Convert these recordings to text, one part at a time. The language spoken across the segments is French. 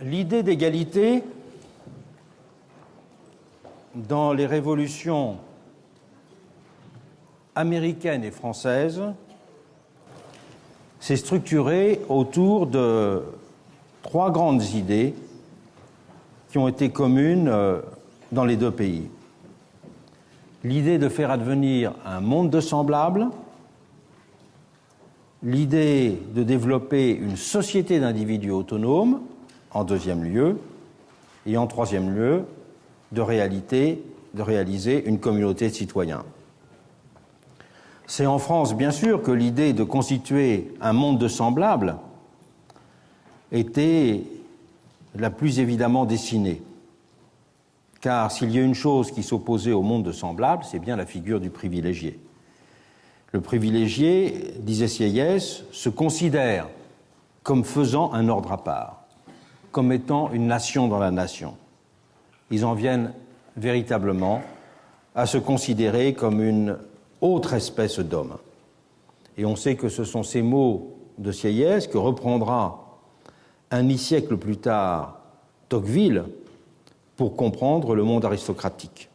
L'idée d'égalité dans les révolutions américaine et française s'est structurée autour de trois grandes idées qui ont été communes dans les deux pays. L'idée de faire advenir un monde de semblables, l'idée de développer une société d'individus autonomes, en deuxième lieu, et en troisième lieu, de réaliser une communauté de citoyens. C'est en France, bien sûr, que l'idée de constituer un monde de semblables était la plus évidemment dessinée. Car s'il y a une chose qui s'opposait au monde de semblables, c'est bien la figure du privilégié. Le privilégié, disait Sieyès, se considère comme faisant un ordre à part, comme étant une nation dans la nation. Ils en viennent véritablement à se considérer comme une autre espèce d'homme. Et on sait que ce sont ces mots de Sieyès que reprendra un demi-siècle plus tard Tocqueville pour comprendre le monde aristocratique.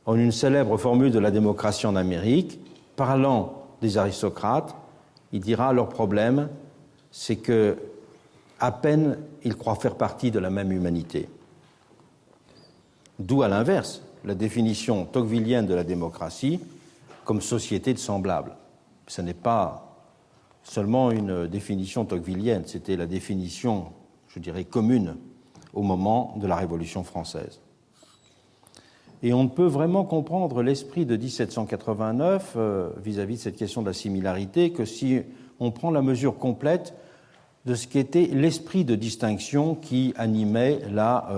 En une célèbre formule de la démocratie en Amérique, parlant des aristocrates, il dira leur problème, c'est que à peine ils croient faire partie de la même humanité. D'où, à l'inverse, la définition tocquevillienne de la démocratie comme société de semblables. Ce n'est pas seulement une définition tocquevillienne, c'était la définition, je dirais, commune au moment de la Révolution française. Et on ne peut vraiment comprendre l'esprit de 1789 vis-à-vis de cette question de la similarité que si on prend la mesure complète de ce qu'était l'esprit de distinction qui animait la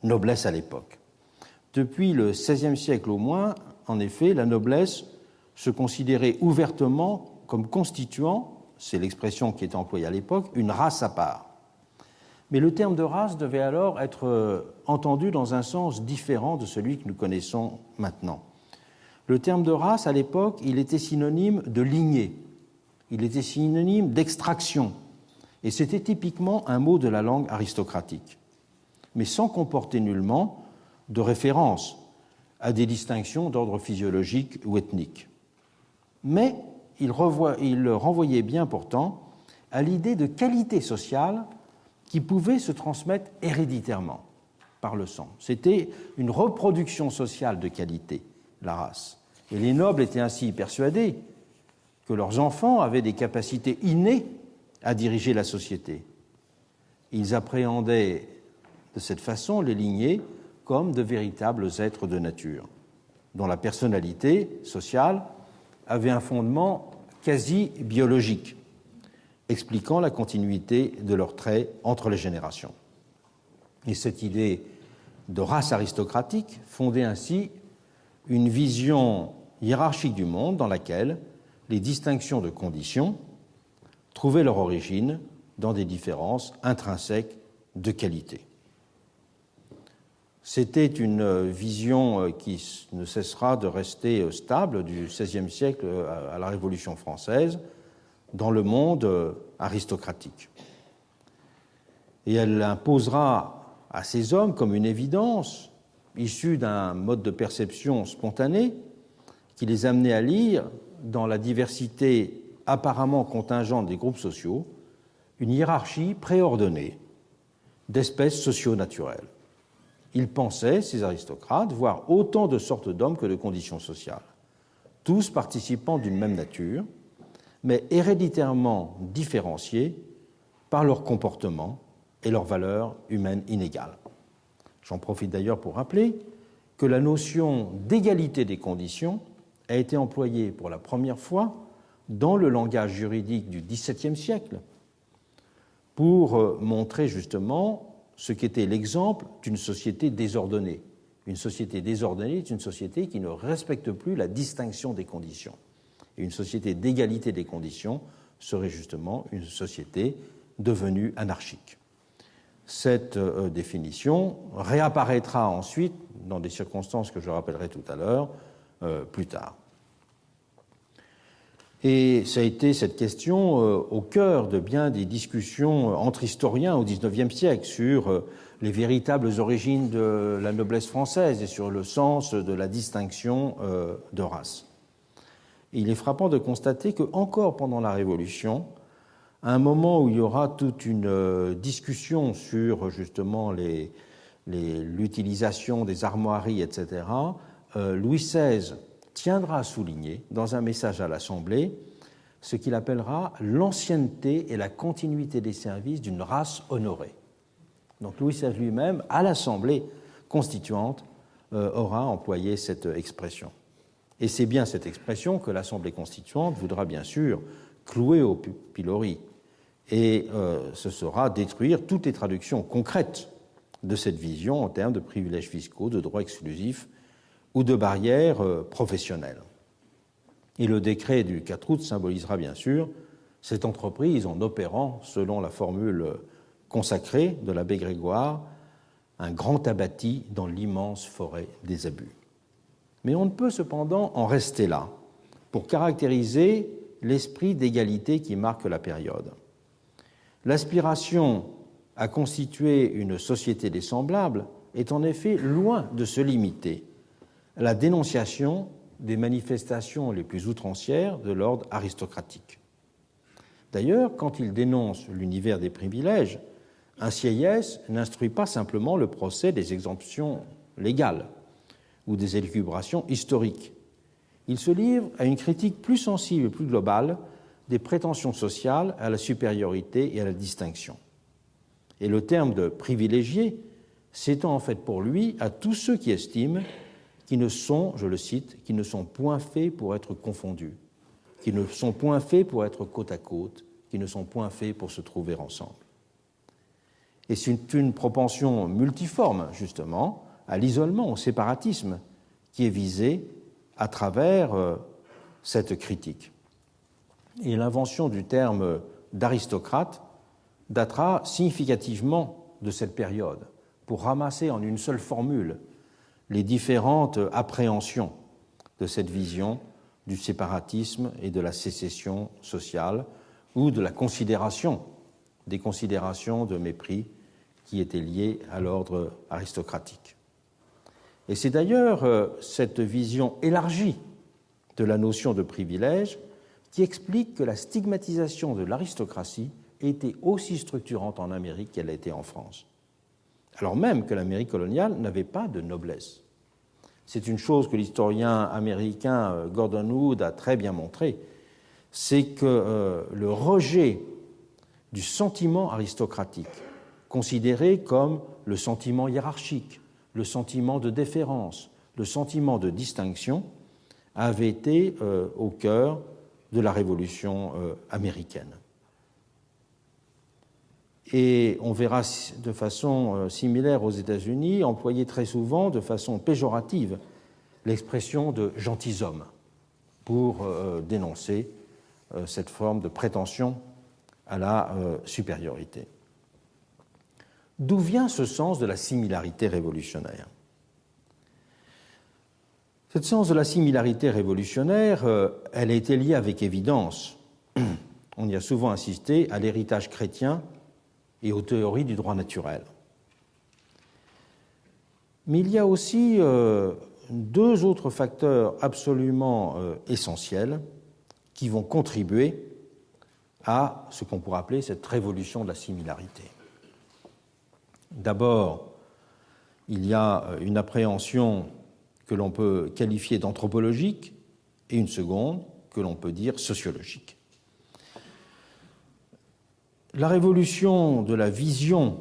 noblesse à l'époque. Depuis le XVIe siècle au moins, en effet, la noblesse se considérait ouvertement comme constituant, c'est l'expression qui est employée à l'époque, une race à part. Mais le terme de race devait alors être entendu dans un sens différent de celui que nous connaissons maintenant. Le terme de race, à l'époque, il était synonyme de lignée, il était synonyme d'extraction, et c'était typiquement un mot de la langue aristocratique, mais sans comporter nullement de référence à des distinctions d'ordre physiologique ou ethnique. Mais il renvoyait bien pourtant à l'idée de qualité sociale qui pouvait se transmettre héréditairement par le sang. C'était une reproduction sociale de qualité, la race. Et les nobles étaient ainsi persuadés que leurs enfants avaient des capacités innées à diriger la société. Ils appréhendaient de cette façon les lignées comme de véritables êtres de nature, dont la personnalité sociale avait un fondement quasi biologique, expliquant la continuité de leurs traits entre les générations. Et cette idée de race aristocratique fondait ainsi une vision hiérarchique du monde dans laquelle les distinctions de conditions trouvaient leur origine dans des différences intrinsèques de qualité. C'était une vision qui ne cessera de rester stable du XVIe siècle à la Révolution française dans le monde aristocratique. Et elle imposera à ces hommes comme une évidence issue d'un mode de perception spontané qui les amenait à lire, dans la diversité apparemment contingente des groupes sociaux, une hiérarchie préordonnée d'espèces socio-naturelles. Ils pensaient, ces aristocrates, voir autant de sortes d'hommes que de conditions sociales, tous participant d'une même nature, mais héréditairement différenciés par leur comportement et leurs valeurs humaines inégales. J'en profite d'ailleurs pour rappeler que la notion d'égalité des conditions a été employée pour la première fois dans le langage juridique du XVIIe siècle pour montrer justement ce qu'était l'exemple d'une société désordonnée. Une société désordonnée est une société qui ne respecte plus la distinction des conditions. Et une société d'égalité des conditions serait justement une société devenue anarchique. Cette définition réapparaîtra ensuite dans des circonstances que je rappellerai tout à l'heure, plus tard. Et ça a été cette question au cœur de bien des discussions entre historiens au XIXe siècle sur les véritables origines de la noblesse française et sur le sens de la distinction de race. Et il est frappant de constater que, encore pendant la Révolution, à un moment où il y aura toute une discussion sur justement l'utilisation des armoiries, etc., Louis XVI tiendra à souligner, dans un message à l'Assemblée, ce qu'il appellera l'ancienneté et la continuité des services d'une race honorée. Donc Louis XVI lui-même, à l'Assemblée constituante, aura employé cette expression. Et c'est bien cette expression que l'Assemblée constituante voudra bien sûr clouer au pilori. Et ce sera détruire toutes les traductions concrètes de cette vision en termes de privilèges fiscaux, de droits exclusifs ou de barrières professionnelles. Et le décret du 4 août symbolisera bien sûr cette entreprise en opérant, selon la formule consacrée de l'abbé Grégoire, un grand abatis dans l'immense forêt des abus. Mais on ne peut cependant en rester là pour caractériser l'esprit d'égalité qui marque la période. L'aspiration à constituer une société des semblables est en effet loin de se limiter à la dénonciation des manifestations les plus outrancières de l'ordre aristocratique. D'ailleurs, quand il dénonce l'univers des privilèges, un Sieyès n'instruit pas simplement le procès des exemptions légales ou des élucubrations historiques. Il se livre à une critique plus sensible et plus globale des prétentions sociales à la supériorité et à la distinction. Et le terme de privilégié s'étend en fait pour lui à tous ceux qui estiment qui ne sont, je le cite, qui ne sont point faits pour être confondus, qui ne sont point faits pour être côte à côte, qui ne sont point faits pour se trouver ensemble. Et c'est une propension multiforme, justement, à l'isolement, au séparatisme, qui est visée à travers cette critique. Et l'invention du terme d'aristocrate datera significativement de cette période, pour ramasser en une seule formule les différentes appréhensions de cette vision du séparatisme et de la sécession sociale ou de la considération, des considérations de mépris qui étaient liées à l'ordre aristocratique. Et c'est d'ailleurs cette vision élargie de la notion de privilège qui explique que la stigmatisation de l'aristocratie était aussi structurante en Amérique qu'elle a été en France, alors même que l'Amérique coloniale n'avait pas de noblesse. C'est une chose que l'historien américain Gordon Wood a très bien montré, c'est que le rejet du sentiment aristocratique, considéré comme le sentiment hiérarchique, le sentiment de déférence, le sentiment de distinction, avait été au cœur de la Révolution américaine. Et on verra de façon similaire aux États-Unis employer très souvent de façon péjorative l'expression de gentilshommes pour dénoncer cette forme de prétention à la supériorité. D'où vient ce sens de la similarité révolutionnaire ? Cette sens de la similarité révolutionnaire, elle a été liée avec évidence, on y a souvent insisté, à l'héritage chrétien et aux théories du droit naturel. Mais il y a aussi deux autres facteurs absolument essentiels qui vont contribuer à ce qu'on pourrait appeler cette révolution de la similarité. D'abord, il y a une appréhension que l'on peut qualifier d'anthropologique et une seconde que l'on peut dire sociologique. La révolution de la vision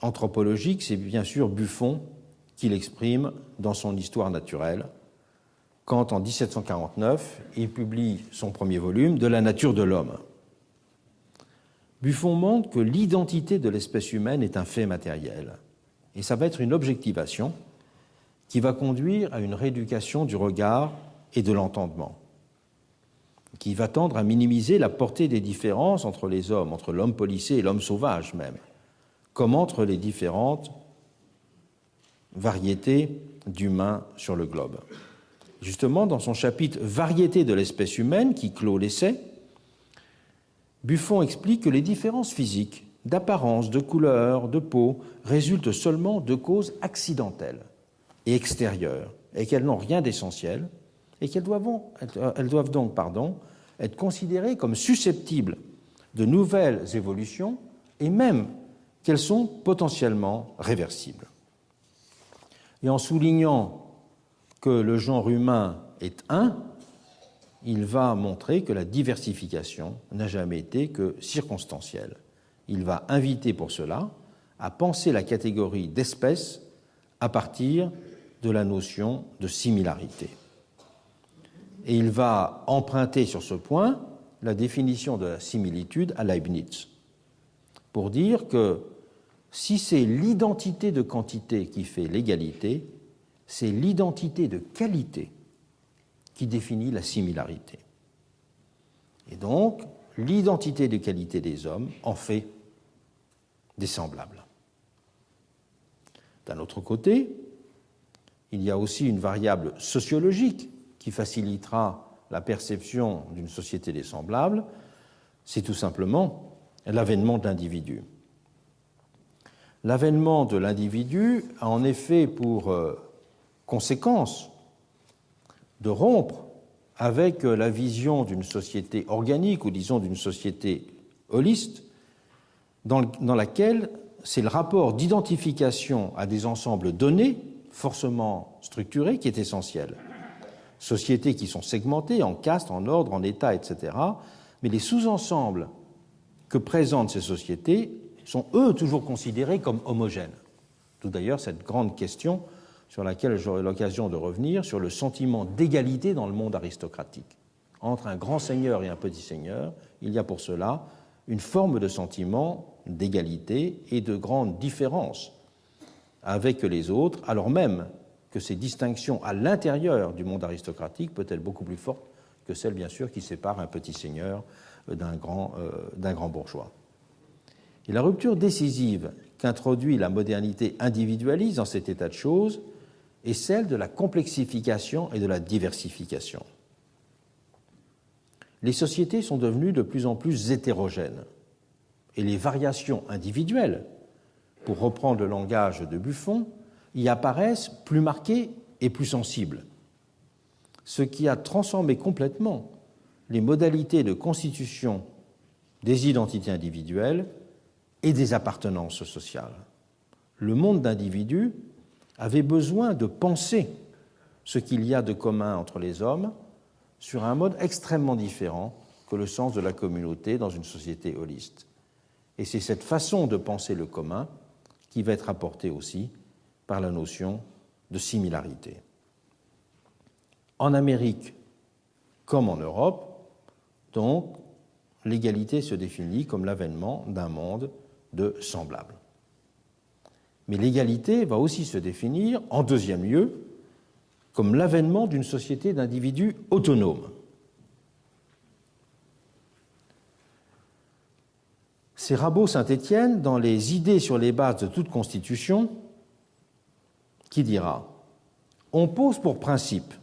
anthropologique, c'est bien sûr Buffon qui l'exprime dans son Histoire naturelle, quand en 1749, il publie son premier volume de la nature de l'homme. Buffon montre que l'identité de l'espèce humaine est un fait matériel, et ça va être une objectivation qui va conduire à une rééducation du regard et de l'entendement, qui va tendre à minimiser la portée des différences entre les hommes, entre l'homme policé et l'homme sauvage même, comme entre les différentes variétés d'humains sur le globe. Justement, dans son chapitre « Variété de l'espèce humaine » qui clôt l'essai, Buffon explique que les différences physiques, d'apparence, de couleur, de peau, résultent seulement de causes accidentelles et extérieures, et qu'elles n'ont rien d'essentiel, et qu'elles doivent donc être considérées comme susceptibles de nouvelles évolutions, et même qu'elles sont potentiellement réversibles. Et en soulignant que le genre humain est un, il va montrer que la diversification n'a jamais été que circonstancielle. Il va inviter pour cela à penser la catégorie d'espèces à partir de la notion de similarité. Et il va emprunter sur ce point la définition de la similitude à Leibniz, pour dire que si c'est l'identité de quantité qui fait l'égalité, c'est l'identité de qualité qui définit la similarité. Et donc, l'identité de qualité des hommes en fait des semblables. D'un autre côté, il y a aussi une variable sociologique qui facilitera la perception d'une société des semblables, c'est tout simplement l'avènement de l'individu. L'avènement de l'individu a en effet pour conséquence de rompre avec la vision d'une société organique, ou disons d'une société holiste, dans laquelle c'est le rapport d'identification à des ensembles donnés, forcément structurés, qui est essentiel. Sociétés qui sont segmentées en castes, en ordres, en états, etc. Mais les sous-ensembles que présentent ces sociétés sont, eux, toujours considérés comme homogènes. D'où d'ailleurs cette grande question sur laquelle j'aurai l'occasion de revenir, sur le sentiment d'égalité dans le monde aristocratique. Entre un grand seigneur et un petit seigneur, il y a pour cela une forme de sentiment d'égalité et de grande différence avec les autres, alors même que ces distinctions à l'intérieur du monde aristocratique peuvent être beaucoup plus fortes que celles, bien sûr, qui séparent un petit seigneur d'un grand bourgeois. Et la rupture décisive qu'introduit la modernité individualiste dans cet état de choses est celle de la complexification et de la diversification. Les sociétés sont devenues de plus en plus hétérogènes et les variations individuelles, pour reprendre le langage de Buffon, y apparaissent plus marquées et plus sensibles, ce qui a transformé complètement les modalités de constitution des identités individuelles et des appartenances sociales. Le monde d'individus avait besoin de penser ce qu'il y a de commun entre les hommes sur un mode extrêmement différent que le sens de la communauté dans une société holiste. Et c'est cette façon de penser le commun qui va être apportée aussi par la notion de similarité. En Amérique comme en Europe, donc, l'égalité se définit comme l'avènement d'un monde de semblables. Mais l'égalité va aussi se définir, en deuxième lieu, comme l'avènement d'une société d'individus autonomes. C'est Rabot-Saint-Étienne, dans les idées sur les bases de toute constitution, qui dira « On pose pour principe,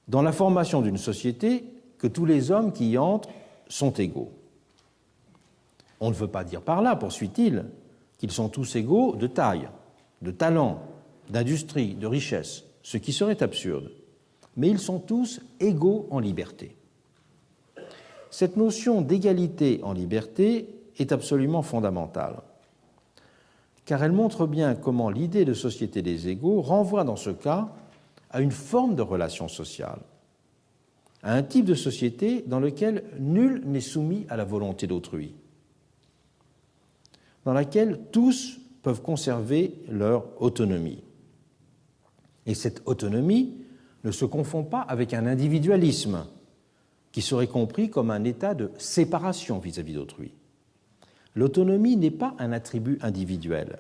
dans la formation d'une société, que tous les hommes qui y entrent sont égaux. On ne veut pas dire par là, poursuit-il, qu'ils sont tous égaux de taille, de talent, d'industrie, de richesse, ce qui serait absurde. Mais ils sont tous égaux en liberté. » Cette notion d'égalité en liberté est absolument fondamentale, car elle montre bien comment l'idée de société des égaux renvoie dans ce cas à une forme de relation sociale, à un type de société dans lequel nul n'est soumis à la volonté d'autrui, dans laquelle tous peuvent conserver leur autonomie. Et cette autonomie ne se confond pas avec un individualisme qui serait compris comme un état de séparation vis-à-vis d'autrui. L'autonomie n'est pas un attribut individuel.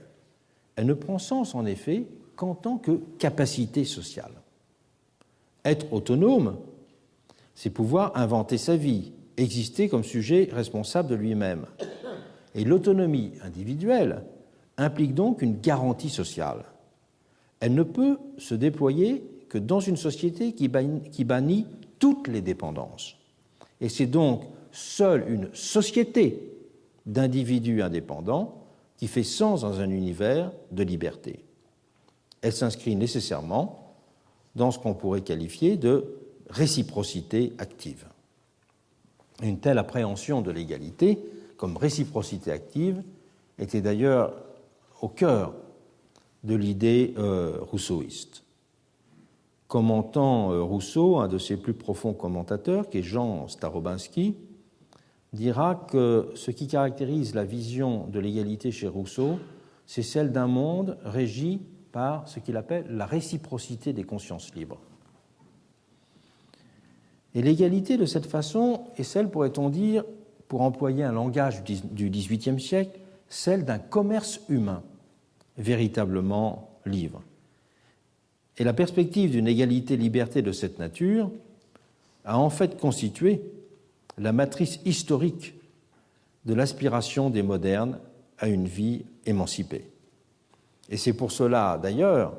Elle ne prend sens, en effet, qu'en tant que capacité sociale. Être autonome, c'est pouvoir inventer sa vie, exister comme sujet responsable de lui-même. Et l'autonomie individuelle implique donc une garantie sociale. Elle ne peut se déployer que dans une société qui bannit toutes les dépendances. Et c'est donc seule une société d'individus indépendants qui fait sens dans un univers de liberté. Elle s'inscrit nécessairement dans ce qu'on pourrait qualifier de réciprocité active. Une telle appréhension de l'égalité comme réciprocité active était d'ailleurs au cœur de l'idée rousseauiste. Commentant Rousseau, un de ses plus profonds commentateurs, qui est Jean Starobinski, dira que ce qui caractérise la vision de l'égalité chez Rousseau, c'est celle d'un monde régi par ce qu'il appelle la réciprocité des consciences libres. Et l'égalité, de cette façon, est celle, pourrait-on dire, pour employer un langage du XVIIIe siècle, celle d'un commerce humain véritablement libre. Et la perspective d'une égalité-liberté de cette nature a en fait constitué la matrice historique de l'aspiration des modernes à une vie émancipée. Et c'est pour cela, d'ailleurs,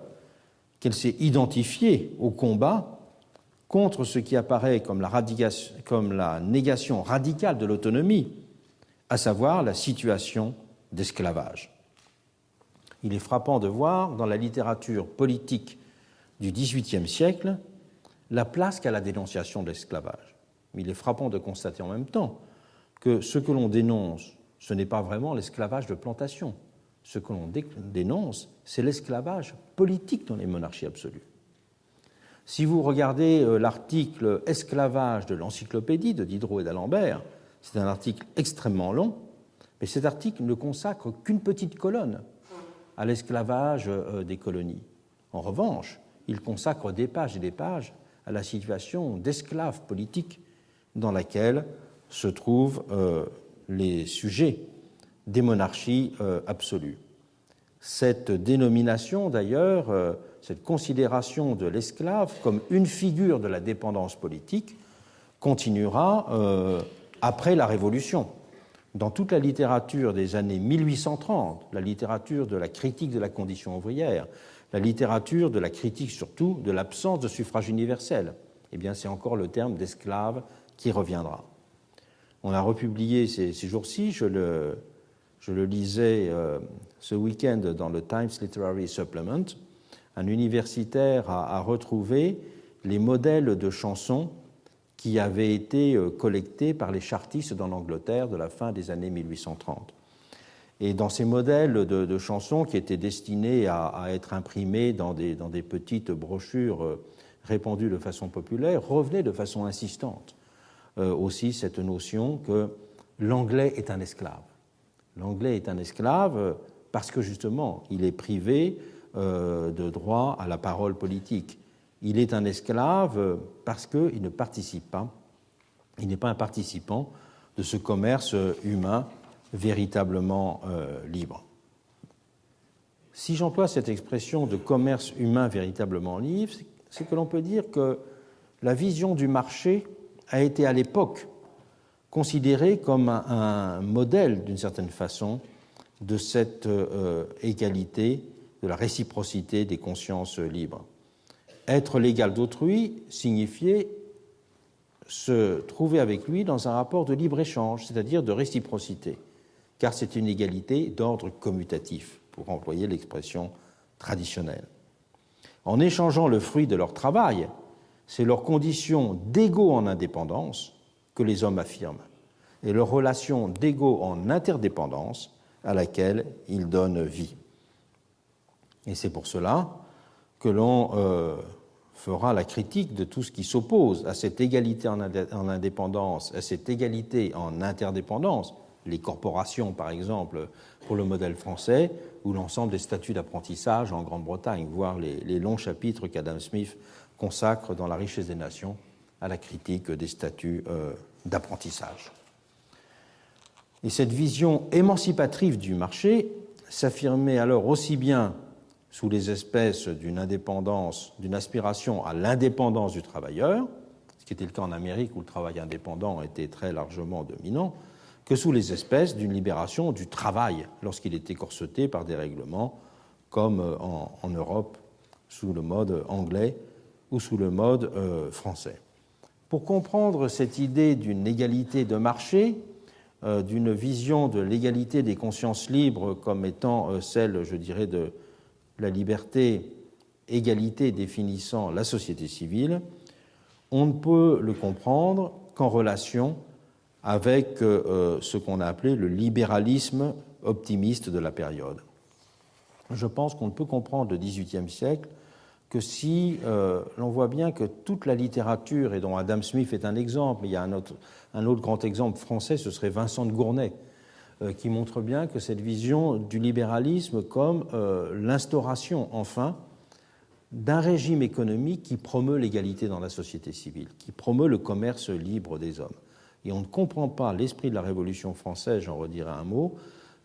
qu'elle s'est identifiée au combat contre ce qui apparaît comme la négation radicale de l'autonomie, à savoir la situation d'esclavage. Il est frappant de voir dans la littérature politique du XVIIIe siècle la place qu'a la dénonciation de l'esclavage. Mais il est frappant de constater en même temps que ce que l'on dénonce, ce n'est pas vraiment l'esclavage de plantation. Ce que l'on dénonce, c'est l'esclavage politique dans les monarchies absolues. Si vous regardez l'article « Esclavage » de l'encyclopédie de Diderot et d'Alembert, c'est un article extrêmement long, mais cet article ne consacre qu'une petite colonne à l'esclavage des colonies. En revanche, il consacre des pages et des pages à la situation d'esclaves politiques dans laquelle se trouvent les sujets des monarchies absolues. Cette dénomination, d'ailleurs, cette considération de l'esclave comme une figure de la dépendance politique continuera après la Révolution. Dans toute la littérature des années 1830, la littérature de la critique de la condition ouvrière, la littérature de la critique surtout de l'absence de suffrage universel, eh bien c'est encore le terme d'esclave qui reviendra. On a republié ces jours-ci, je le lisais ce week-end dans le Times Literary Supplement, un universitaire a retrouvé les modèles de chansons qui avaient été collectés par les chartistes dans l'Angleterre de la fin des années 1830. Et dans ces modèles de chansons qui étaient destinés à être imprimés dans des petites brochures répandues de façon populaire, revenait de façon insistante aussi cette notion que l'anglais est un esclave. L'anglais est un esclave parce que justement il est privé de droit à la parole politique. Il est un esclave parce qu'il ne participe pas, il n'est pas un participant de ce commerce humain véritablement libre. Si j'emploie cette expression de commerce humain véritablement libre, c'est que l'on peut dire que la vision du marché a été à l'époque considérée comme un modèle, d'une certaine façon, de cette égalité, de la réciprocité des consciences libres. Être l'égal d'autrui signifiait se trouver avec lui dans un rapport de libre-échange, c'est-à-dire de réciprocité, car c'est une égalité d'ordre commutatif, pour employer l'expression traditionnelle. En échangeant le fruit de leur travail, c'est leur condition d'égaux en indépendance que les hommes affirment, et leur relation d'égaux en interdépendance à laquelle ils donnent vie. Et c'est pour cela que l'on fera la critique de tout ce qui s'oppose à cette égalité en indépendance, à cette égalité en interdépendance, les corporations par exemple pour le modèle français, ou l'ensemble des statuts d'apprentissage en Grande-Bretagne, voire les longs chapitres qu'Adam Smith consacre dans La richesse des nations à la critique des statuts d'apprentissage. Et cette vision émancipatrice du marché s'affirmait alors aussi bien sous les espèces d'une indépendance, d'une aspiration à l'indépendance du travailleur, ce qui était le cas en Amérique où le travail indépendant était très largement dominant, que sous les espèces d'une libération du travail lorsqu'il était corseté par des règlements, comme en Europe sous le mode anglais ou sous le mode français. Pour comprendre cette idée d'une égalité de marché, d'une vision de l'égalité des consciences libres comme étant celle, je dirais, de la liberté, égalité définissant la société civile, on ne peut le comprendre qu'en relation avec ce qu'on a appelé le libéralisme optimiste de la période. Je pense qu'on ne peut comprendre le XVIIIe siècle que si l'on voit bien que toute la littérature, et dont Adam Smith est un exemple, mais il y a un autre grand exemple français, ce serait Vincent de Gournay, qui montre bien que cette vision du libéralisme comme l'instauration, enfin, d'un régime économique qui promeut l'égalité dans la société civile, qui promeut le commerce libre des hommes. Et on ne comprend pas l'esprit de la Révolution française, j'en redirai un mot,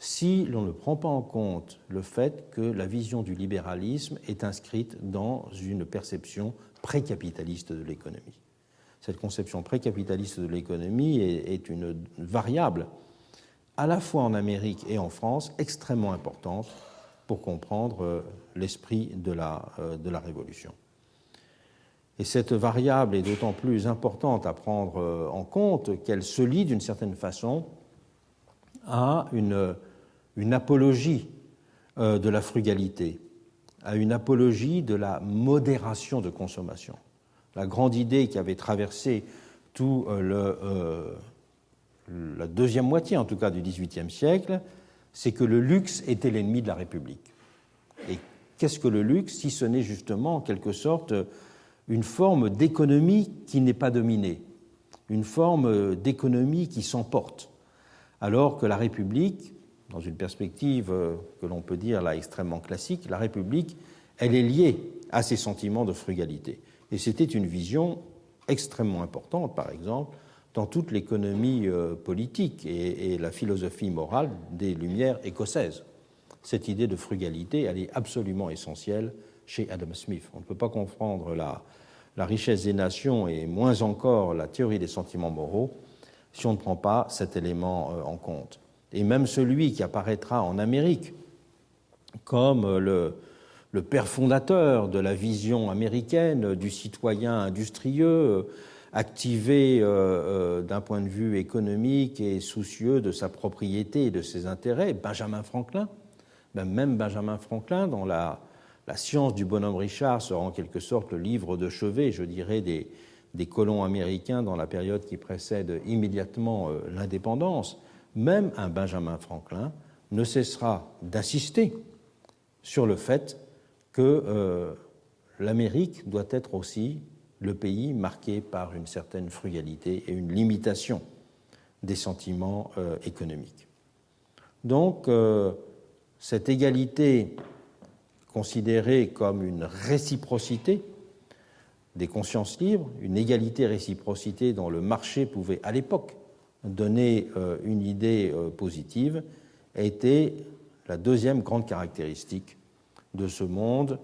si l'on ne prend pas en compte le fait que la vision du libéralisme est inscrite dans une perception précapitaliste de l'économie. Cette conception précapitaliste de l'économie est une variable, à la fois en Amérique et en France, extrêmement importante pour comprendre l'esprit de la Révolution. Et cette variable est d'autant plus importante à prendre en compte qu'elle se lie d'une certaine façon à une apologie de la frugalité, à une apologie de la modération de consommation. La grande idée qui avait traversé tout la deuxième moitié, en tout cas, du XVIIIe siècle, c'est que le luxe était l'ennemi de la République. Et qu'est-ce que le luxe, si ce n'est justement, en quelque sorte, une forme d'économie qui n'est pas dominée, une forme d'économie qui s'emporte, alors que la République, dans une perspective que l'on peut dire là extrêmement classique, la République, elle est liée à ces sentiments de frugalité. Et c'était une vision extrêmement importante, par exemple, dans toute l'économie politique et la philosophie morale des Lumières écossaises. Cette idée de frugalité, elle est absolument essentielle chez Adam Smith. On ne peut pas comprendre la richesse des nations et moins encore la théorie des sentiments moraux si on ne prend pas cet élément en compte. Et même celui qui apparaîtra en Amérique comme le père fondateur de la vision américaine du citoyen industrieux, activé d'un point de vue économique et soucieux de sa propriété et de ses intérêts, Benjamin Franklin. Même Benjamin Franklin, dont la science du bonhomme Richard sera en quelque sorte le livre de chevet, je dirais, des colons américains dans la période qui précède immédiatement l'indépendance, même un Benjamin Franklin ne cessera d'insister sur le fait que l'Amérique doit être aussi le pays marqué par une certaine frugalité et une limitation des sentiments économiques. Donc, cette égalité considérée comme une réciprocité des consciences libres, une égalité-réciprocité dont le marché pouvait à l'époque donner une idée positive, a été la deuxième grande caractéristique de ce monde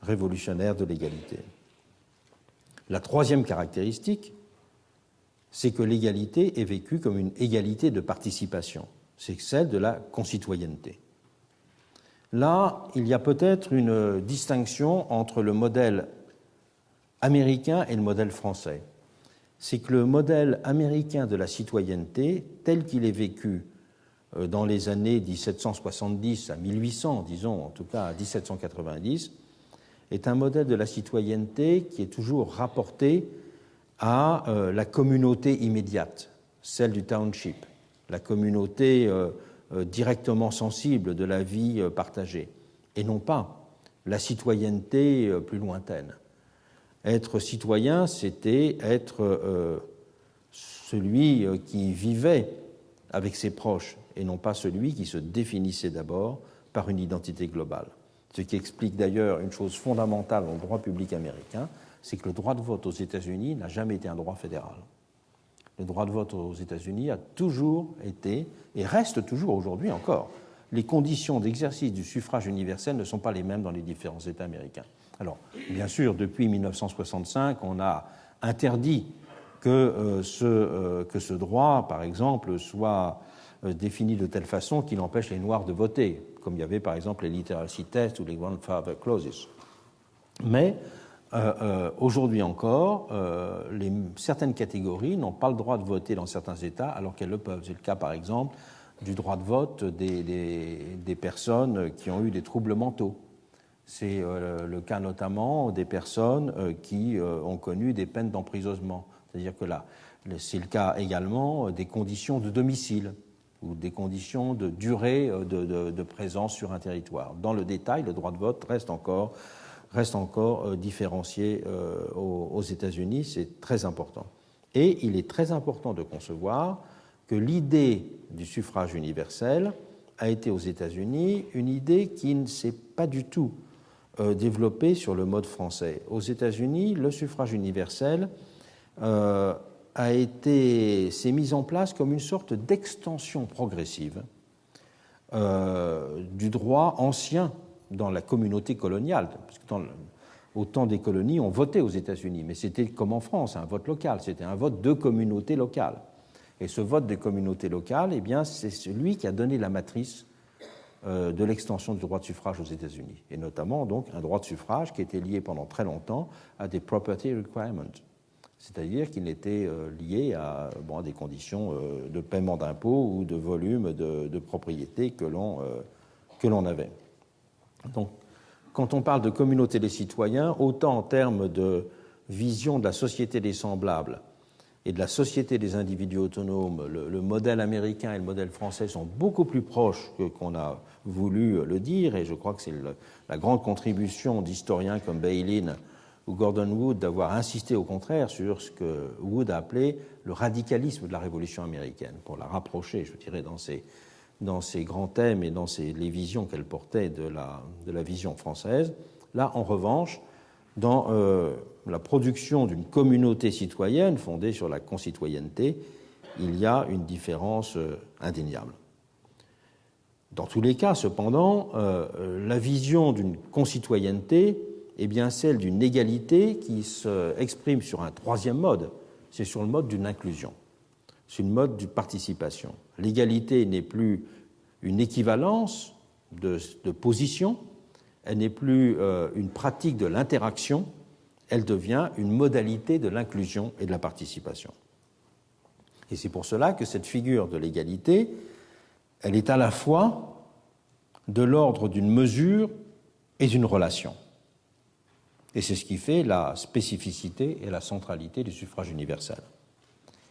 révolutionnaire de l'égalité. La troisième caractéristique, c'est que l'égalité est vécue comme une égalité de participation, c'est celle de la concitoyenneté. Là, il y a peut-être une distinction entre le modèle américain et le modèle français. C'est que le modèle américain de la citoyenneté, tel qu'il est vécu dans les années 1770 à 1800, disons, en tout cas à 1790, est un modèle de la citoyenneté qui est toujours rapporté à la communauté immédiate, celle du township, la communauté directement sensible de la vie partagée, et non pas la citoyenneté plus lointaine. Être citoyen, c'était être celui qui vivait avec ses proches, et non pas celui qui se définissait d'abord par une identité globale. Ce qui explique d'ailleurs une chose fondamentale au droit public américain, c'est que le droit de vote aux États-Unis n'a jamais été un droit fédéral. Le droit de vote aux États-Unis a toujours été, et reste toujours aujourd'hui encore, les conditions d'exercice du suffrage universel ne sont pas les mêmes dans les différents États américains. Alors, bien sûr, depuis 1965, on a interdit que ce droit, par exemple, soit défini de telle façon qu'il empêche les Noirs de voter, comme il y avait par exemple les literacy tests ou les grandfather clauses. Mais aujourd'hui encore, certaines catégories n'ont pas le droit de voter dans certains États alors qu'elles le peuvent. C'est le cas, par exemple, du droit de vote des personnes qui ont eu des troubles mentaux. C'est le cas notamment des personnes qui ont connu des peines d'emprisonnement. C'est-à-dire que là, c'est le cas également des conditions de domicile ou des conditions de durée de présence sur un territoire. Dans le détail, le droit de vote reste encore différencié aux États-Unis, c'est très important. Et il est très important de concevoir que l'idée du suffrage universel a été aux États-Unis une idée qui ne s'est pas du tout développée sur le mode français. Aux États-Unis, le suffrage universel s'est mis en place comme une sorte d'extension progressive du droit ancien dans la communauté coloniale, parce que au temps des colonies, on votait aux États-Unis, mais c'était comme en France, un vote local, c'était un vote de communauté locale. Et ce vote des communautés locales, eh bien, c'est celui qui a donné la matrice de l'extension du droit de suffrage aux États-Unis, et notamment donc un droit de suffrage qui était lié pendant très longtemps à des property requirements, c'est-à-dire qu'il était lié à des conditions de paiement d'impôts ou de volume de propriété que l'on avait. Donc, quand on parle de communauté des citoyens, autant en termes de vision de la société des semblables et de la société des individus autonomes, le modèle américain et le modèle français sont beaucoup plus proches que qu'on a voulu le dire, et je crois que c'est la grande contribution d'historiens comme Bailyn ou Gordon Wood d'avoir insisté au contraire sur ce que Wood a appelé le radicalisme de la Révolution américaine, pour la rapprocher, je dirais, dans ses grands thèmes et dans les visions qu'elle portait de la vision française. Là, en revanche, dans la production d'une communauté citoyenne fondée sur la concitoyenneté, il y a une différence indéniable. Dans tous les cas, cependant, la vision d'une concitoyenneté est bien celle d'une égalité qui s'exprime sur un troisième mode, c'est sur le mode d'une inclusion. C'est une mode de participation. L'égalité n'est plus une équivalence de position, elle n'est plus une pratique de l'interaction, elle devient une modalité de l'inclusion et de la participation. Et c'est pour cela que cette figure de l'égalité, elle est à la fois de l'ordre d'une mesure et d'une relation. Et c'est ce qui fait la spécificité et la centralité du suffrage universel.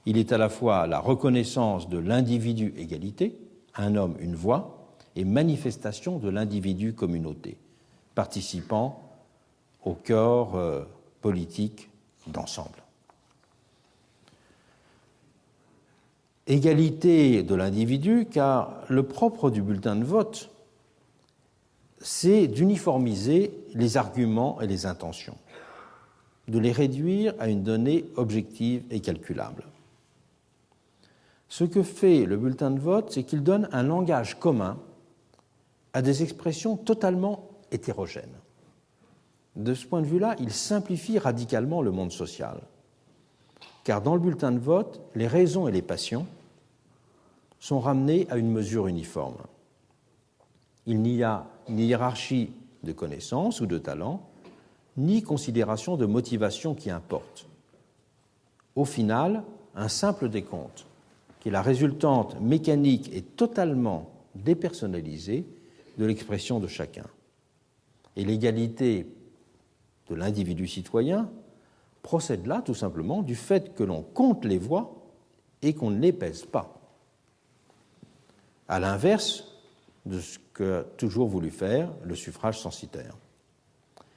Il est à la fois la reconnaissance de l'individu égalité, un homme, une voix, et manifestation de l'individu communauté, participant au corps politique d'ensemble. Égalité de l'individu, car le propre du bulletin de vote, c'est d'uniformiser les arguments et les intentions, de les réduire à une donnée objective et calculable. Ce que fait le bulletin de vote, c'est qu'il donne un langage commun à des expressions totalement hétérogènes. De ce point de vue-là, il simplifie radicalement le monde social, car dans le bulletin de vote, les raisons et les passions sont ramenées à une mesure uniforme. Il n'y a ni hiérarchie de connaissances ou de talents, ni considération de motivation qui importe. Au final, un simple décompte, qui est la résultante mécanique et totalement dépersonnalisée de l'expression de chacun. Et l'égalité de l'individu citoyen procède là tout simplement du fait que l'on compte les voix et qu'on ne les pèse pas. À l'inverse de ce qu'a toujours voulu faire le suffrage censitaire.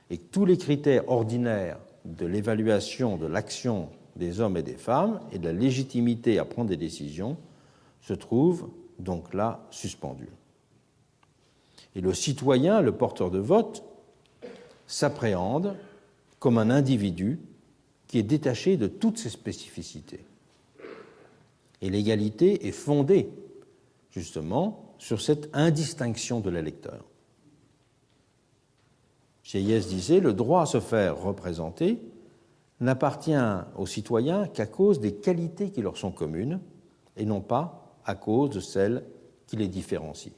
Et tous les critères ordinaires de l'évaluation de l'action des hommes et des femmes et de la légitimité à prendre des décisions se trouvent donc là suspendus. Et le citoyen, le porteur de vote, s'appréhende comme un individu qui est détaché de toutes ses spécificités. Et l'égalité est fondée, justement, sur cette indistinction de l'électeur. Sieyès disait « Le droit à se faire représenter n'appartient aux citoyens qu'à cause des qualités qui leur sont communes et non pas à cause de celles qui les différencient.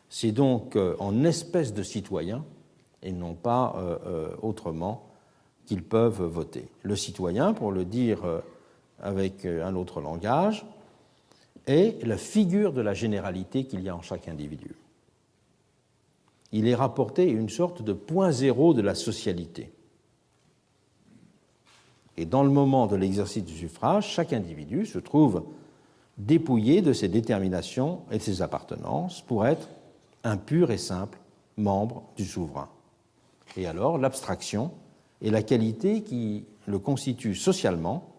C'est donc en espèce de citoyen et non pas autrement qu'ils peuvent voter. Le citoyen, pour le dire avec un autre langage, est la figure de la généralité qu'il y a en chaque individu. Il est rapporté une sorte de point zéro de la socialité. Et dans le moment de l'exercice du suffrage, chaque individu se trouve dépouillé de ses déterminations et de ses appartenances pour être un pur et simple membre du souverain. Et alors, l'abstraction est la qualité qui le constitue socialement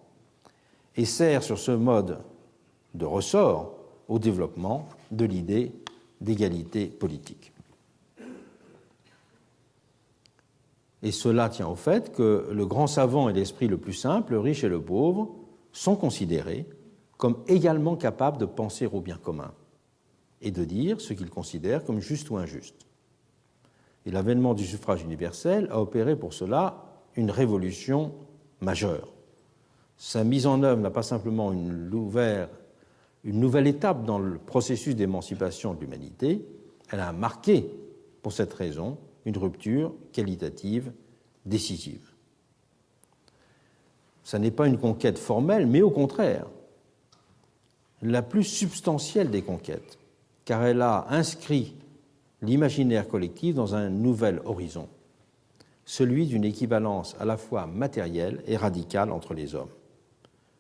et sert sur ce mode de ressort au développement de l'idée d'égalité politique. Et cela tient au fait que le grand savant et l'esprit le plus simple, le riche et le pauvre, sont considérés comme également capables de penser au bien commun et de dire ce qu'ils considèrent comme juste ou injuste. Et l'avènement du suffrage universel a opéré pour cela une révolution majeure. Sa mise en œuvre n'a pas simplement ouvert une nouvelle étape dans le processus d'émancipation de l'humanité, elle a marqué, pour cette raison, une rupture qualitative décisive. Ce n'est pas une conquête formelle, mais au contraire, la plus substantielle des conquêtes, car elle a inscrit l'imaginaire collectif dans un nouvel horizon, celui d'une équivalence à la fois matérielle et radicale entre les hommes.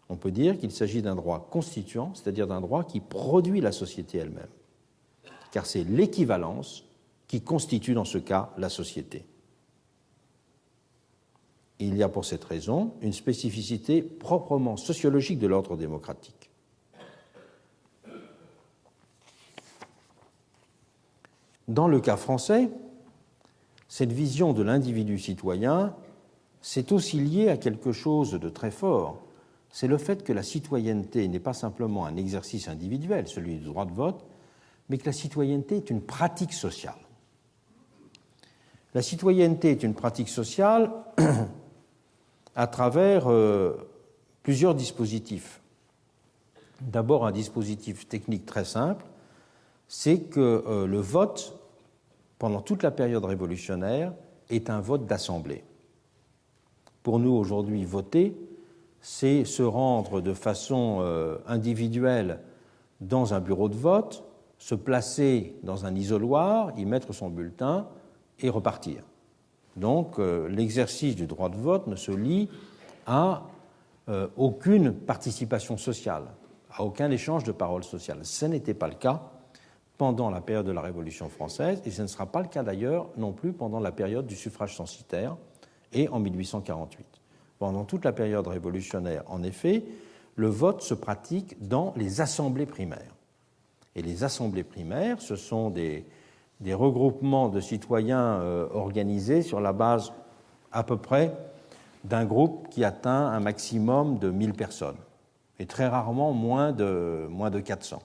On peut dire qu'il s'agit d'un droit constituant, c'est-à-dire d'un droit qui produit la société elle-même, car c'est l'équivalence qui constitue dans ce cas la société. Il y a pour cette raison une spécificité proprement sociologique de l'ordre démocratique. Dans le cas français, cette vision de l'individu citoyen, c'est aussi lié à quelque chose de très fort. C'est le fait que la citoyenneté n'est pas simplement un exercice individuel, celui du droit de vote, mais que la citoyenneté est une pratique sociale. La citoyenneté est une pratique sociale à travers plusieurs dispositifs. D'abord, un dispositif technique très simple, c'est que le vote, pendant toute la période révolutionnaire, est un vote d'assemblée. Pour nous, aujourd'hui, voter, c'est se rendre de façon individuelle dans un bureau de vote, se placer dans un isoloir, y mettre son bulletin et repartir. Donc, l'exercice du droit de vote ne se lie à aucune participation sociale, à aucun échange de paroles sociales. Ce n'était pas le cas pendant la période de la Révolution française, et ce ne sera pas le cas d'ailleurs non plus pendant la période du suffrage censitaire et en 1848. Pendant toute la période révolutionnaire, en effet, le vote se pratique dans les assemblées primaires. Et les assemblées primaires, ce sont des regroupements de citoyens organisés sur la base à peu près d'un groupe qui atteint un maximum de 1000 personnes, et très rarement moins de 400.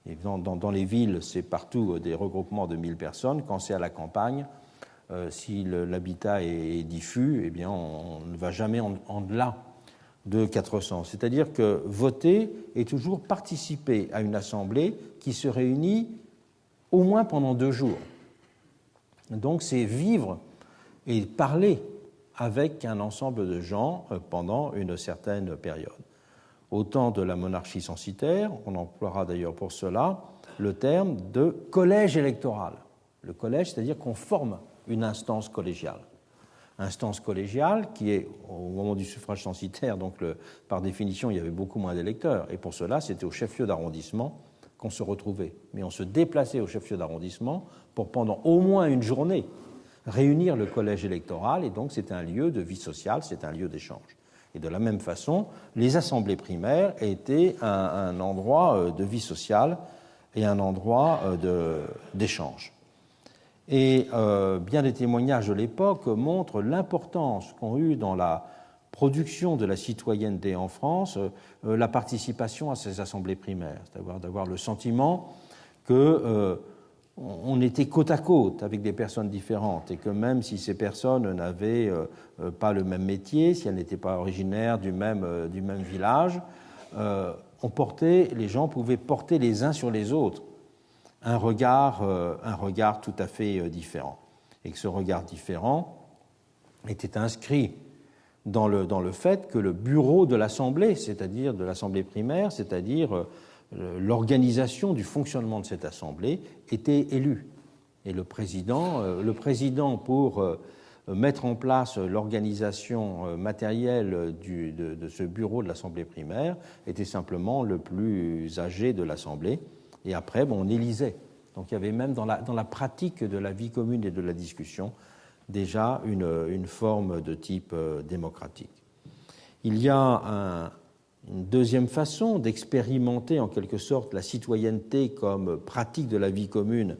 Et dans les villes, c'est partout des regroupements de 1000 personnes. Quand c'est à la campagne, si l'habitat est diffus, eh bien, on ne va jamais en delà de 400. C'est-à-dire que voter est toujours participer à une assemblée qui se réunit au moins pendant 2 jours. Donc c'est vivre et parler avec un ensemble de gens pendant une certaine période. Au temps de la monarchie censitaire, on emploiera d'ailleurs pour cela le terme de collège électoral. Le collège, c'est-à-dire qu'on forme une instance collégiale. Instance collégiale qui est, au moment du suffrage censitaire, donc par définition, il y avait beaucoup moins d'électeurs. Et pour cela, c'était au chef-lieu d'arrondissement qu'on se retrouvait. Mais on se déplaçait au chef-lieu d'arrondissement pour, pendant au moins une journée, réunir le collège électoral. Et donc, c'est un lieu de vie sociale, c'est un lieu d'échange. Et de la même façon, les assemblées primaires étaient un endroit de vie sociale et un endroit d'échange. Et bien des témoignages de l'époque montrent l'importance qu'ont eu dans la production de la citoyenneté en France la participation à ces assemblées primaires, c'est-à-dire d'avoir le sentiment que on était côte à côte avec des personnes différentes et que même si ces personnes n'avaient pas le même métier, si elles n'étaient pas originaires du même village, les gens pouvaient porter les uns sur les autres un regard tout à fait différent. Et que ce regard différent était inscrit dans le fait que le bureau de l'Assemblée, c'est-à-dire de l'Assemblée primaire, c'est-à-dire l'organisation du fonctionnement de cette Assemblée, était élu. Et le président pour mettre en place l'organisation matérielle de ce bureau de l'Assemblée primaire était simplement le plus âgé de l'Assemblée. Et après, on élisait. Donc il y avait même dans la pratique de la vie commune et de la discussion déjà une forme de type démocratique. Il y a une deuxième façon d'expérimenter en quelque sorte la citoyenneté comme pratique de la vie commune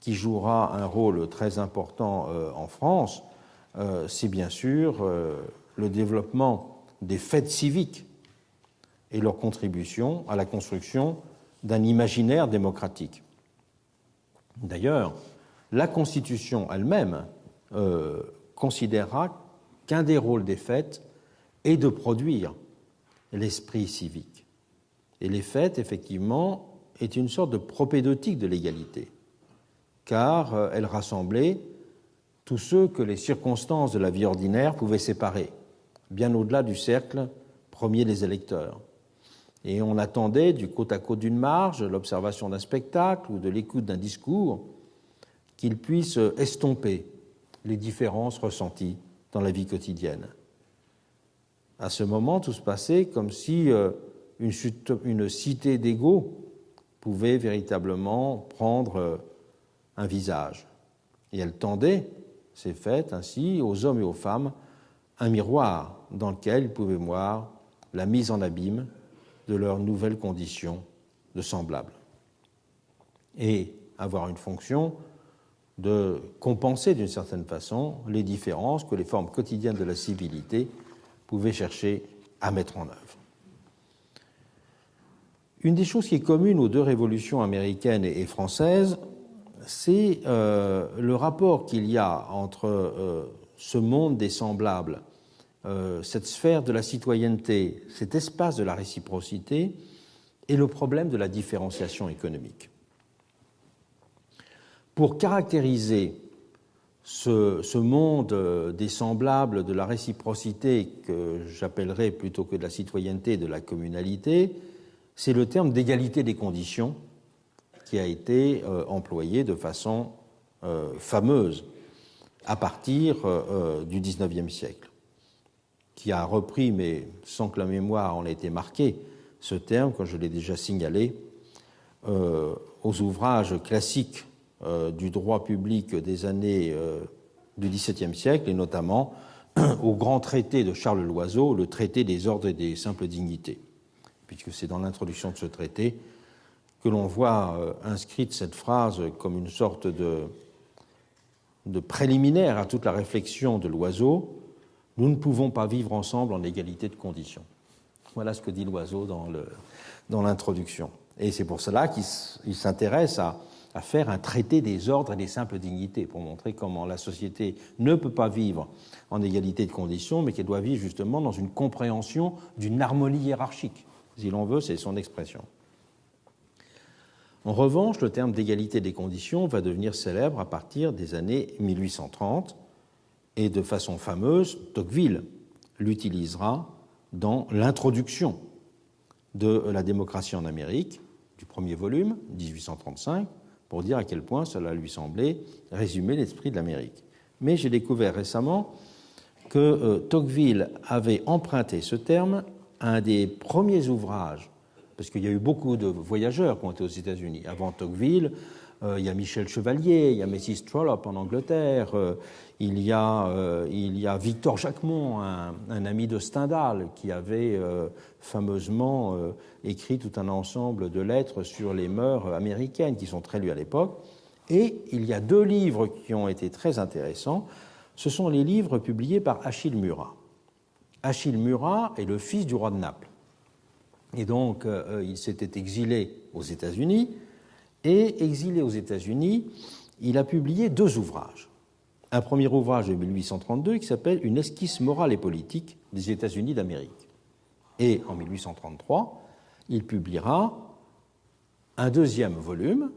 qui jouera un rôle très important en France, c'est bien sûr le développement des fêtes civiques et leur contribution à la construction d'un imaginaire démocratique. D'ailleurs, la Constitution elle-même considérera qu'un des rôles des fêtes est de produire l'esprit civique. Et les fêtes, effectivement, est une sorte de propédeutique de l'égalité, car elles rassemblaient tous ceux que les circonstances de la vie ordinaire pouvaient séparer, bien au-delà du cercle premier des électeurs. Et on attendait du côte à côte d'une marche, de l'observation d'un spectacle ou de l'écoute d'un discours qu'ils puissent estomper les différences ressenties dans la vie quotidienne. À ce moment, tout se passait comme si une cité d'égaux pouvait véritablement prendre un visage. Et elle tendait, ces fêtes, ainsi, aux hommes et aux femmes, un miroir dans lequel ils pouvaient voir la mise en abîme de leurs nouvelles conditions de semblables. Et avoir une fonction de compenser d'une certaine façon les différences que les formes quotidiennes de la civilité pouvaient chercher à mettre en œuvre. Une des choses qui est commune aux deux révolutions américaines et françaises, c'est le rapport qu'il y a entre ce monde des semblables, cette sphère de la citoyenneté, cet espace de la réciprocité et le problème de la différenciation économique. Pour caractériser ce monde des semblables, de la réciprocité que j'appellerais plutôt que de la citoyenneté, de la communalité, c'est le terme d'égalité des conditions qui a été employé de façon fameuse à partir du XIXe siècle, qui a repris, mais sans que la mémoire en ait été marquée, ce terme, comme je l'ai déjà signalé, aux ouvrages classiques du droit public des années du XVIIe siècle, et notamment au grand traité de Charles Loiseau, le traité des ordres et des simples dignités, puisque c'est dans l'introduction de ce traité que l'on voit inscrite cette phrase comme une sorte de préliminaire à toute la réflexion de Loiseau: nous ne pouvons pas vivre ensemble en égalité de conditions. Voilà ce que dit Loiseau dans l'introduction. Et c'est pour cela qu'il s'intéresse à faire un traité des ordres et des simples dignités, pour montrer comment la société ne peut pas vivre en égalité de conditions, mais qu'elle doit vivre justement dans une compréhension d'une harmonie hiérarchique. Si l'on veut, c'est son expression. En revanche, le terme d'égalité des conditions va devenir célèbre à partir des années 1830, et de façon fameuse, Tocqueville l'utilisera dans l'introduction de la démocratie en Amérique, du premier volume, 1835, pour dire à quel point cela lui semblait résumer l'esprit de l'Amérique. Mais j'ai découvert récemment que Tocqueville avait emprunté ce terme à un des premiers ouvrages, parce qu'il y a eu beaucoup de voyageurs qui ont été aux États-Unis. Avant Tocqueville, il y a Michel Chevalier, il y a Mrs. Trollope en Angleterre, il y a Victor Jacquemont, un ami de Stendhal, qui avait fameusement écrit tout un ensemble de lettres sur les mœurs américaines, qui sont très lues à l'époque. Et il y a deux livres qui ont été très intéressants. Ce sont les livres publiés par Achille Murat. Achille Murat est le fils du roi de Naples. Et donc, il s'était exilé aux États-Unis. Et exilé aux États-Unis, il a publié deux ouvrages. Un premier ouvrage de 1832 qui s'appelle « Une esquisse morale et politique des États-Unis d'Amérique ». Et en 1833, il publiera un deuxième volume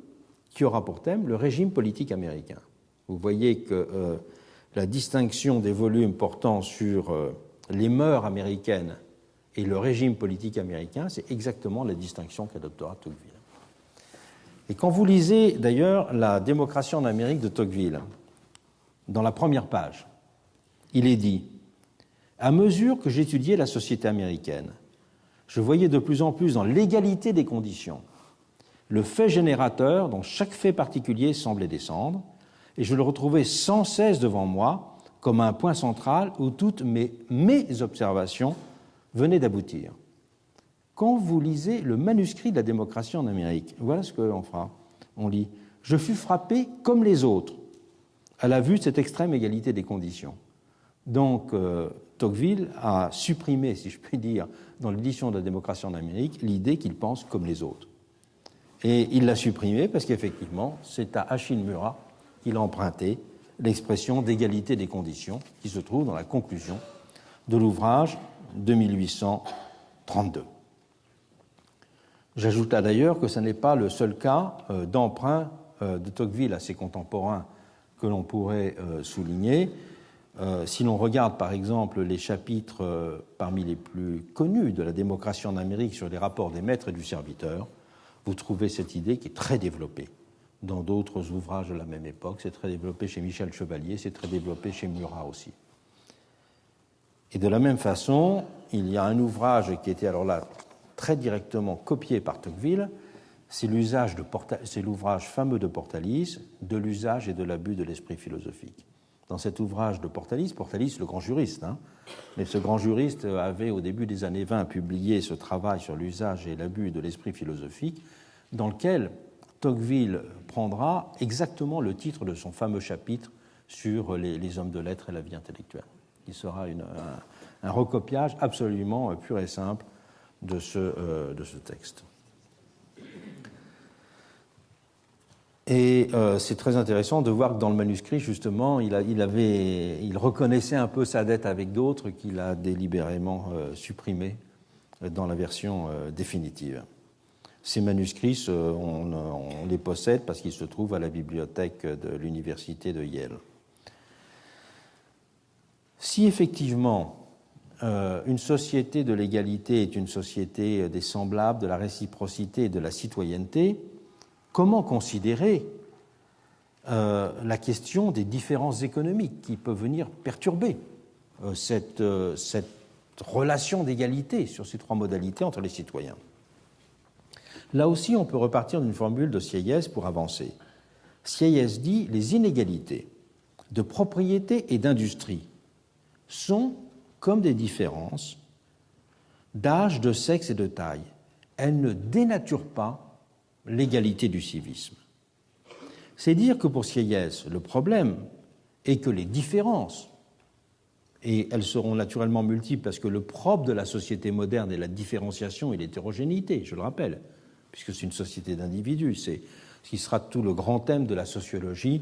qui aura pour thème le régime politique américain. Vous voyez que la distinction des volumes portant sur les mœurs américaines et le régime politique américain, c'est exactement la distinction qu'adoptera Tocqueville. Et quand vous lisez d'ailleurs La démocratie en Amérique de Tocqueville, dans la première page, il est dit « À mesure que j'étudiais la société américaine, je voyais de plus en plus dans l'égalité des conditions le fait générateur dont chaque fait particulier semblait descendre, et je le retrouvais sans cesse devant moi comme un point central où toutes mes observations venaient d'aboutir. » Quand vous lisez le manuscrit de la démocratie en Amérique, voilà ce qu'on fera. On lit « Je fus frappé comme les autres à la vue de cette extrême égalité des conditions. » Donc, Tocqueville a supprimé, si je puis dire, dans l'édition de la démocratie en Amérique, l'idée qu'il pense comme les autres. Et il l'a supprimé parce qu'effectivement, c'est à Achille Murat qu'il a emprunté l'expression d'égalité des conditions qui se trouve dans la conclusion de l'ouvrage de 1832. J'ajoute là d'ailleurs que ce n'est pas le seul cas d'emprunt de Tocqueville à ses contemporains que l'on pourrait souligner. Si l'on regarde par exemple les chapitres parmi les plus connus de la démocratie en Amérique sur les rapports des maîtres et du serviteur, vous trouvez cette idée qui est très développée dans d'autres ouvrages de la même époque. C'est très développé chez Michel Chevalier, c'est très développé chez Murat aussi. Et de la même façon, il y a un ouvrage qui était alors là très directement copié par Tocqueville, c'est l'ouvrage fameux de Portalis, De l'usage et de l'abus de l'esprit philosophique. Dans cet ouvrage de Portalis le grand juriste, mais ce grand juriste avait au début des années 20 publié ce travail sur l'usage et l'abus de l'esprit philosophique, dans lequel Tocqueville prendra exactement le titre de son fameux chapitre sur les hommes de lettres et la vie intellectuelle, qui sera un recopiage absolument pur et simple de ce texte. Et c'est très intéressant de voir que dans le manuscrit, justement, il reconnaissait un peu sa dette avec d'autres qu'il a délibérément supprimés dans la version définitive. Ces manuscrits, on les possède parce qu'ils se trouvent à la bibliothèque de l'université de Yale. Si effectivement une société de l'égalité est une société des semblables, de la réciprocité et de la citoyenneté, comment considérer la question des différences économiques qui peuvent venir perturber cette relation d'égalité sur ces trois modalités entre les citoyens? Là aussi, on peut repartir d'une formule de Sieyès pour avancer. Sieyès dit « Les inégalités de propriété et d'industrie sont comme des différences d'âge, de sexe et de taille. Elles ne dénaturent pas l'égalité du civisme. » C'est dire que pour Sieyès, le problème est que les différences, et elles seront naturellement multiples parce que le propre de la société moderne est la différenciation et l'hétérogénéité, je le rappelle, puisque c'est une société d'individus, c'est ce qui sera tout le grand thème de la sociologie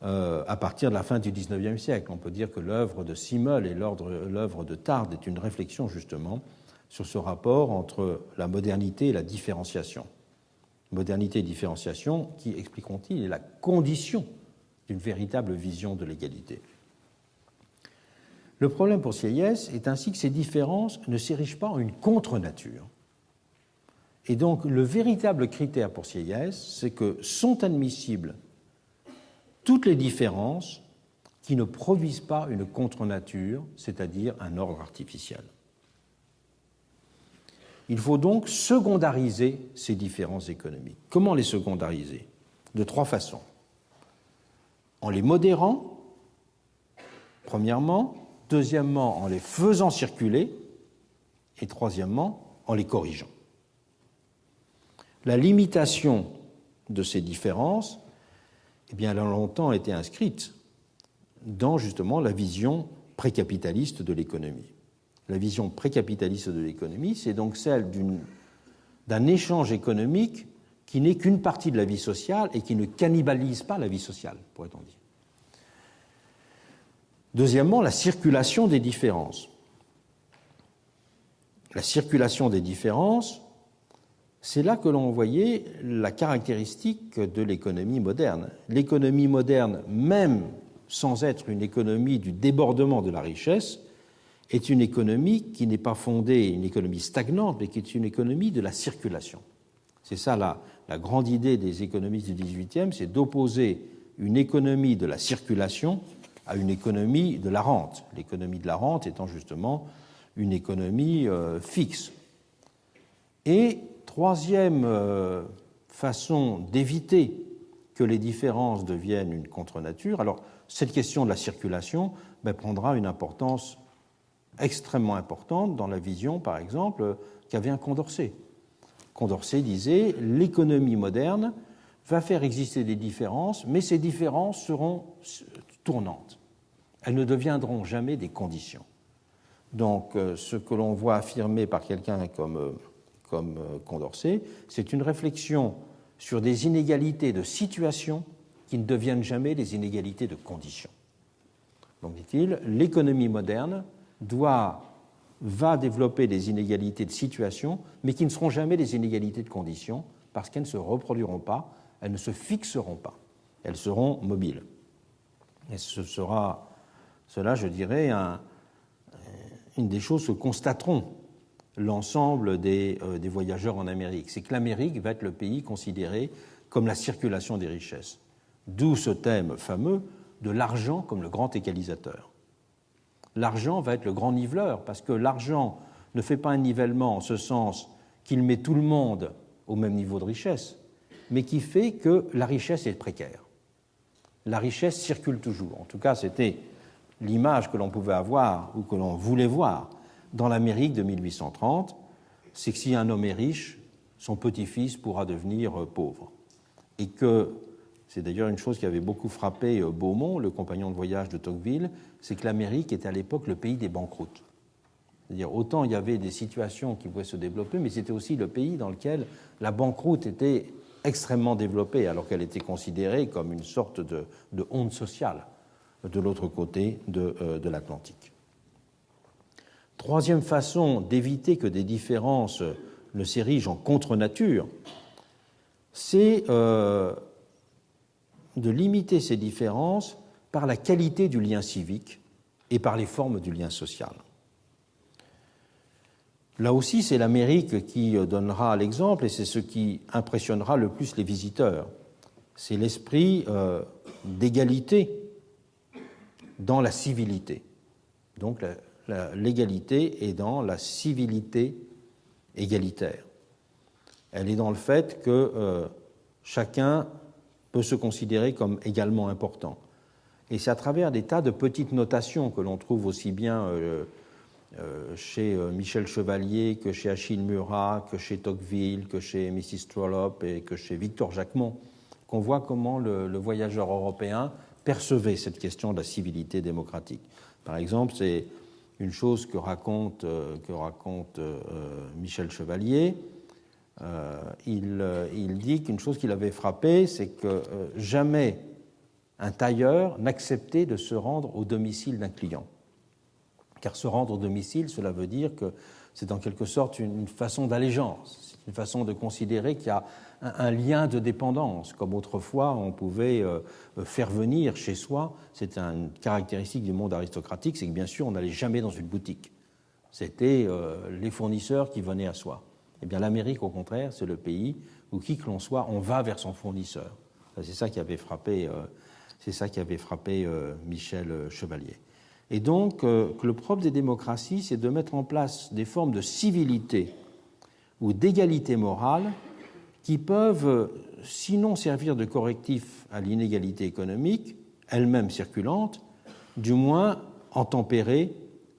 à partir de la fin du XIXe siècle. On peut dire que l'œuvre de Simmel et l'œuvre de Tarde est une réflexion justement sur ce rapport entre la modernité et la différenciation. Modernité et différenciation qui, expliqueront-ils, est la condition d'une véritable vision de l'égalité. Le problème pour Sieyès est ainsi que ces différences ne s'érigent pas en une contre-nature. Et donc, le véritable critère pour Sieyès, c'est que sont admissibles toutes les différences qui ne produisent pas une contre-nature, c'est-à-dire un ordre artificiel. Il faut donc secondariser ces différences économiques. Comment les secondariser? De trois façons. En les modérant, premièrement, deuxièmement, en les faisant circuler, et troisièmement, en les corrigeant. La limitation de ces différences, eh bien, elle a longtemps été inscrite dans justement la vision précapitaliste de l'économie. La vision précapitaliste de l'économie, c'est donc celle d'un échange économique qui n'est qu'une partie de la vie sociale et qui ne cannibalise pas la vie sociale, pourrait-on dire. Deuxièmement, la circulation des différences. La circulation des différences, c'est là que l'on voyait la caractéristique de l'économie moderne. L'économie moderne, même sans être une économie du débordement de la richesse, est une économie qui n'est pas fondée, une économie stagnante, mais qui est une économie de la circulation. C'est ça la grande idée des économistes du XVIIIe, c'est d'opposer une économie de la circulation à une économie de la rente. L'économie de la rente étant justement une économie fixe. Et troisième façon d'éviter que les différences deviennent une contre-nature, alors cette question de la circulation prendra une importance extrêmement importante dans la vision, par exemple, qu'avait un Condorcet. Condorcet disait « l'économie moderne va faire exister des différences, mais ces différences seront tournantes. Elles ne deviendront jamais des conditions. » Donc, ce que l'on voit affirmé par quelqu'un comme Condorcet, c'est une réflexion sur des inégalités de situation qui ne deviennent jamais des inégalités de conditions. Donc, dit-il, l'économie moderne va développer des inégalités de situation, mais qui ne seront jamais des inégalités de conditions, parce qu'elles ne se reproduiront pas, elles ne se fixeront pas, elles seront mobiles. Et cela, je dirais, une des choses que constateront l'ensemble des voyageurs en Amérique, c'est que l'Amérique va être le pays considéré comme la circulation des richesses. D'où ce thème fameux de l'argent comme le grand égalisateur. L'argent va être le grand niveleur, parce que l'argent ne fait pas un nivellement en ce sens qu'il met tout le monde au même niveau de richesse, mais qui fait que la richesse est précaire. La richesse circule toujours. En tout cas, c'était l'image que l'on pouvait avoir ou que l'on voulait voir dans l'Amérique de 1830, c'est que si un homme est riche, son petit-fils pourra devenir pauvre. Et que, c'est d'ailleurs une chose qui avait beaucoup frappé Beaumont, le compagnon de voyage de Tocqueville, c'est que l'Amérique était à l'époque le pays des banqueroutes. C'est-à-dire, autant il y avait des situations qui pouvaient se développer, mais c'était aussi le pays dans lequel la banqueroute était extrêmement développée, alors qu'elle était considérée comme une sorte de honte sociale de l'autre côté de l'Atlantique. Troisième façon d'éviter que des différences ne s'érigent en contre-nature, c'est de limiter ces différences par la qualité du lien civique et par les formes du lien social. Là aussi, c'est l'Amérique qui donnera l'exemple et c'est ce qui impressionnera le plus les visiteurs. C'est l'esprit d'égalité dans la civilité. Donc l'égalité est dans la civilité égalitaire. Elle est dans le fait que chacun peut se considérer comme également important. Et c'est à travers des tas de petites notations que l'on trouve aussi bien chez Michel Chevalier que chez Achille Murat, que chez Tocqueville, que chez Mrs. Trollope et que chez Victor Jacquemont, qu'on voit comment le voyageur européen percevait cette question de la civilité démocratique. Par exemple, c'est une chose que raconte Michel Chevalier. Il dit qu'une chose qui l'avait frappé, c'est que jamais un tailleur n'acceptait de se rendre au domicile d'un client. Car se rendre au domicile, cela veut dire que c'est en quelque sorte une façon d'allégeance, c'est une façon de considérer qu'il y a un lien de dépendance, comme autrefois on pouvait faire venir chez soi. C'est une caractéristique du monde aristocratique, c'est que bien sûr on n'allait jamais dans une boutique. C'était les fournisseurs qui venaient à soi. Eh bien l'Amérique, au contraire, c'est le pays où qui que l'on soit, on va vers son fournisseur. C'est ça qui avait frappé, Michel Chevalier. Et donc, que le propre des démocraties, c'est de mettre en place des formes de civilité ou d'égalité morale qui peuvent, sinon servir de correctif à l'inégalité économique, elle-même circulante, du moins en tempérer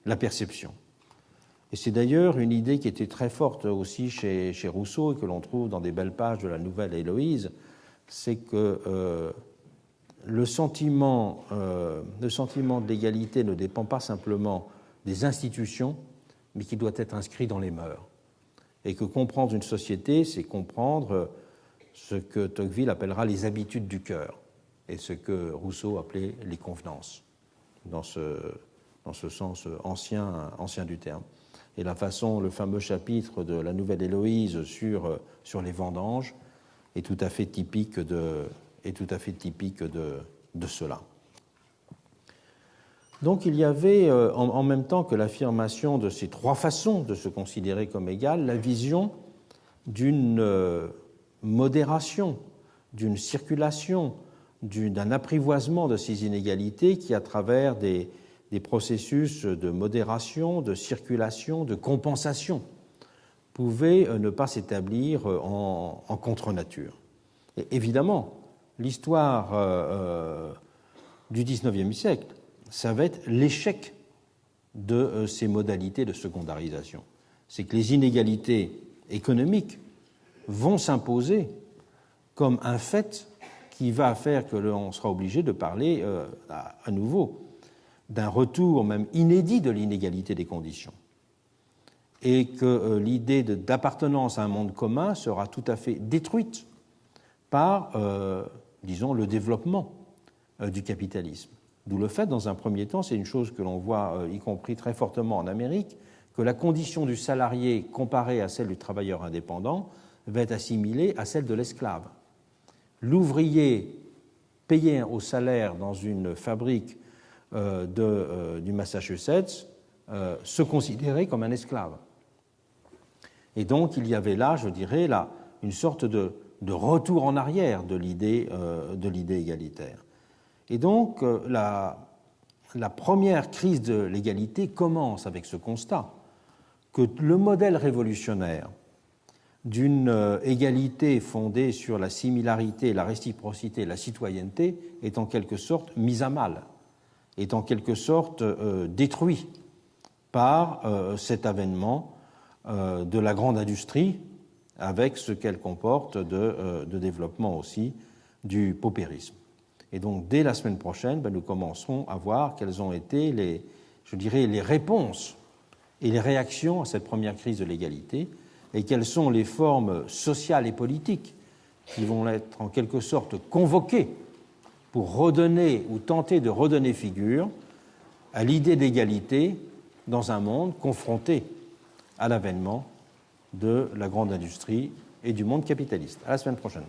la perception. Et c'est d'ailleurs une idée qui était très forte aussi chez Rousseau et que l'on trouve dans des belles pages de la Nouvelle Héloïse, c'est que le sentiment de l'égalité ne dépend pas simplement des institutions, mais qui doit être inscrit dans les mœurs. Et que comprendre une société, c'est comprendre ce que Tocqueville appellera les habitudes du cœur, et ce que Rousseau appelait les convenances, dans ce sens ancien du terme. Et la façon, le fameux chapitre de la Nouvelle Héloïse sur les vendanges est tout à fait typique de cela. Donc il y avait, en même temps que l'affirmation de ces trois façons de se considérer comme égal, la vision d'une modération, d'une circulation, d'un apprivoisement de ces inégalités qui, à travers des processus de modération, de circulation, de compensation, pouvaient ne pas s'établir en contre-nature. Et évidemment, l'histoire du XIXe siècle, ça va être l'échec de ces modalités de secondarisation. C'est que les inégalités économiques vont s'imposer comme un fait qui va faire que l'on sera obligé de parler à nouveau d'un retour même inédit de l'inégalité des conditions, et que l'idée d'appartenance à un monde commun sera tout à fait détruite par, disons, le développement du capitalisme. D'où le fait, dans un premier temps, c'est une chose que l'on voit y compris très fortement en Amérique, que la condition du salarié comparée à celle du travailleur indépendant va être assimilée à celle de l'esclave. L'ouvrier payé au salaire dans une fabrique du Massachusetts se considérait comme un esclave. Et donc il y avait là, je dirais, là, une sorte de retour en arrière de l'idée égalitaire. Et donc la première crise de l'égalité commence avec ce constat que le modèle révolutionnaire d'une égalité fondée sur la similarité, la réciprocité, la citoyenneté est en quelque sorte mise à mal, est en quelque sorte détruit par cet avènement de la grande industrie avec ce qu'elle comporte de développement aussi du paupérisme. Et donc dès la semaine prochaine, nous commencerons à voir quelles ont été les réponses et les réactions à cette première crise de l'égalité, et quelles sont les formes sociales et politiques qui vont être en quelque sorte convoquées pour redonner ou tenter de redonner figure à l'idée d'égalité dans un monde confronté à l'avènement de la grande industrie et du monde capitaliste. À la semaine prochaine.